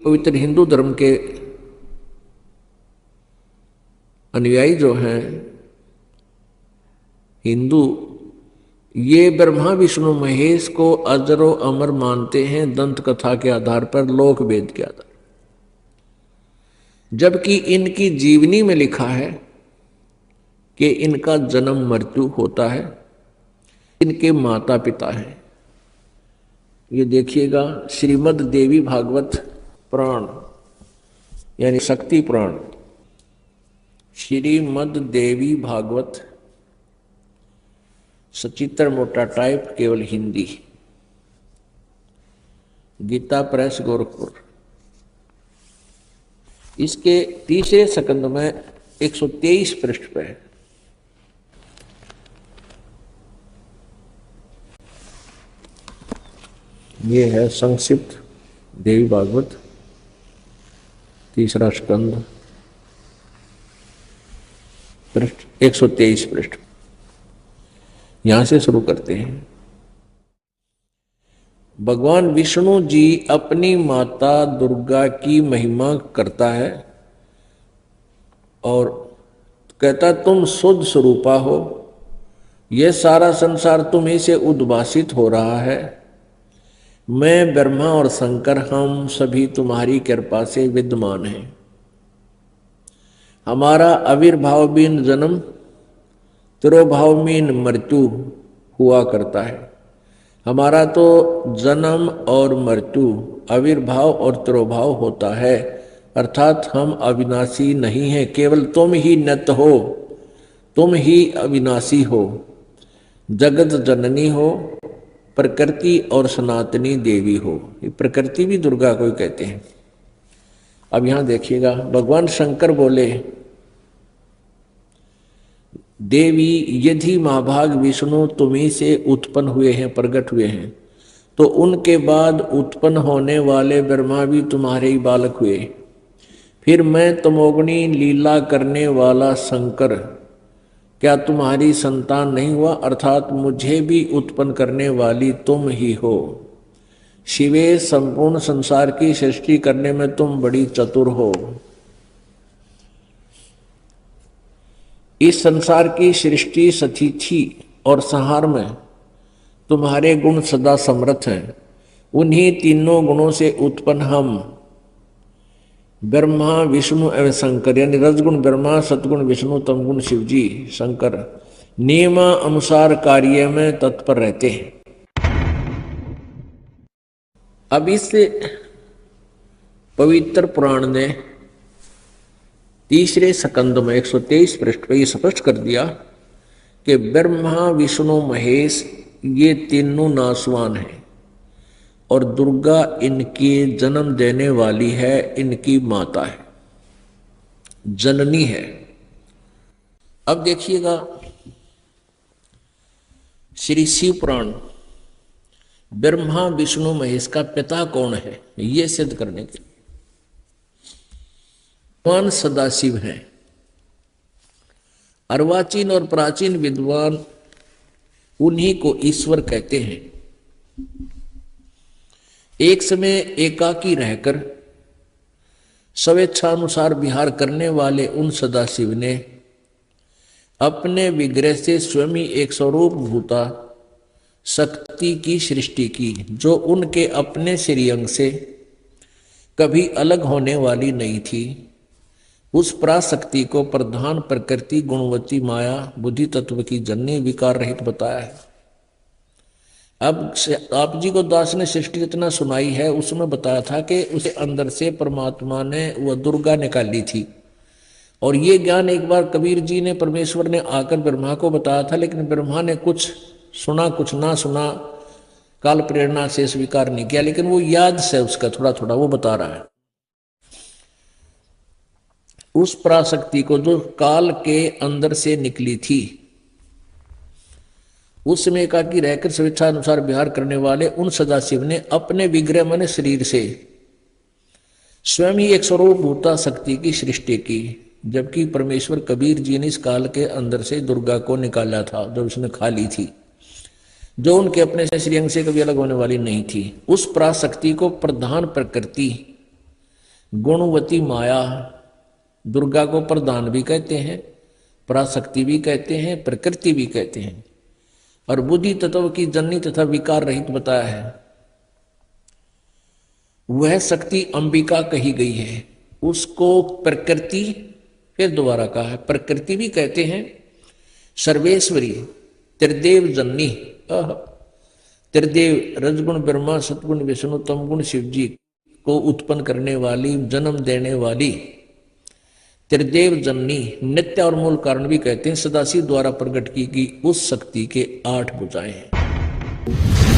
पवित्र हिंदू धर्म के अनुयायी जो हैं हिंदू, ये ब्रह्मा विष्णु महेश को अजरो अमर मानते हैं दंत कथा के आधार पर, लोक वेद के आधार, जबकि इनकी जीवनी में लिखा है कि इनका जन्म मृत्यु होता है, इनके माता पिता हैं। ये देखिएगा श्रीमद् देवी भागवत पुराण यानी शक्ति पुराण, श्रीमद् देवी भागवत सचित्र मोटा टाइप केवल हिंदी, गीता प्रेस गोरखपुर। इसके तीसरे स्कंद में 123 पृष्ठ पे है। ये है संक्षिप्त देवी भागवत तीसरा स्कंद, पृष्ठ 123 पृष्ठ। यहां से शुरू करते हैं। भगवान विष्णु जी अपनी माता दुर्गा की महिमा करता है और कहता तुम शुद्ध स्वरूपा हो, यह सारा संसार तुम्ही से उद्भासित हो रहा है। मैं ब्रह्मा और शंकर हम सभी तुम्हारी कृपा से विद्यमान हैं। हमारा आविर्भाव बिन जन्म, तिरोभाव बिन मृत्यु हुआ करता है। हमारा तो जन्म और मृत्यु, आविर्भाव और तिरोभाव होता है, अर्थात हम अविनाशी नहीं हैं। केवल तुम ही नित्य हो, तुम ही अविनाशी हो, जगत जननी हो, प्रकृति और सनातनी देवी हो। ये प्रकृति भी दुर्गा को ही कहते हैं। अब यहां देखिएगा, भगवान शंकर बोले देवी यदि महाभाग विष्णु तुम्ही से उत्पन्न हुए हैं, प्रकट हुए हैं, तो उनके बाद उत्पन्न होने वाले ब्रह्मा भी तुम्हारे ही बालक हुए। फिर मैं तमोगुणी लीला करने वाला शंकर क्या तुम्हारी संतान नहीं हुआ, अर्थात मुझे भी उत्पन्न करने वाली तुम ही हो। शिवे संपूर्ण संसार की सृष्टि करने में तुम बड़ी चतुर हो। इस संसार की सृष्टि सतिथि और संहार में तुम्हारे गुण सदा समर्थ हैं। उन्हीं तीनों गुणों से उत्पन्न हम ब्रह्मा विष्णु एवं शंकर, यानी रजगुण ब्रह्मा, सतगुण विष्णु, तमगुण शिवजी शंकर, नियम अनुसार कार्य में तत्पर रहते हैं। अब इस पवित्र पुराण ने तीसरे स्कंद में 123 पृष्ठ पर यह स्पष्ट कर दिया कि ब्रह्मा विष्णु महेश ये तीनों नासवान हैं और दुर्गा इनके जन्म देने वाली है, इनकी माता है, जननी है। अब देखिएगा श्री शिव पुराण, ब्रह्मा विष्णु महेश का पिता कौन है ये सिद्ध करने के लिए भगवान सदाशिव है। अर्वाचीन और प्राचीन विद्वान उन्हीं को ईश्वर कहते हैं। एक समय एकाकी रहकर स्वेच्छानुसार विहार करने वाले उन सदाशिव ने अपने विग्रह से स्वयं ही एक स्वरूप भूता शक्ति की सृष्टि की, जो उनके अपने श्रीअंग से कभी अलग होने वाली नहीं थी। उस पराशक्ति को प्रधान प्रकृति गुणवती माया बुद्धि तत्व की जननी विकार रहित बताया है। अब आप जी को दास ने सृष्टि रचना सुनाई है, उसमें बताया था कि उसे अंदर से परमात्मा ने वह दुर्गा निकाली थी। और ये ज्ञान एक बार कबीर जी ने, परमेश्वर ने आकर ब्रह्मा को बताया था, लेकिन ब्रह्मा ने कुछ सुना कुछ ना सुना, काल प्रेरणा से स्वीकार नहीं किया। लेकिन वो याद से उसका थोड़ा थोड़ा वो बता रहा है। उस पराशक्ति को जो काल के अंदर से निकली थी, उस समय एकाकी रहकर स्वेच्छानुसार विहार करने वाले उन सदाशिव ने अपने विग्रह मन शरीर से स्वयं ही एक स्वरूप भूता शक्ति की सृष्टि की। जबकि परमेश्वर कबीर जी ने इस काल के अंदर से दुर्गा को निकाला था, जो उसने खा ली थी, जो उनके अपने श्रीअंग से कभी अलग होने वाली नहीं थी। उस पराशक्ति को प्रधान प्रकृति गुणवती माया, दुर्गा को प्रधान भी कहते हैं, पराशक्ति भी कहते हैं, प्रकृति भी कहते हैं, और बुद्धि तत्व की जननी तथा विकार रहित बताया है। वह शक्ति अंबिका कही गई है, उसको प्रकृति, फिर दोबारा कहा है प्रकृति भी कहते हैं, सर्वेश्वरी, त्रिदेव जननी, त्रिदेव रजगुण ब्रह्मा, सतगुण विष्णु, तमगुण शिव जी को उत्पन्न करने वाली, जन्म देने वाली त्रिदेव जननी, नित्य और मूल कारण भी कहते हैं, सदाशिव द्वारा प्रकट की गई उस शक्ति के 8 भुजाएं हैं।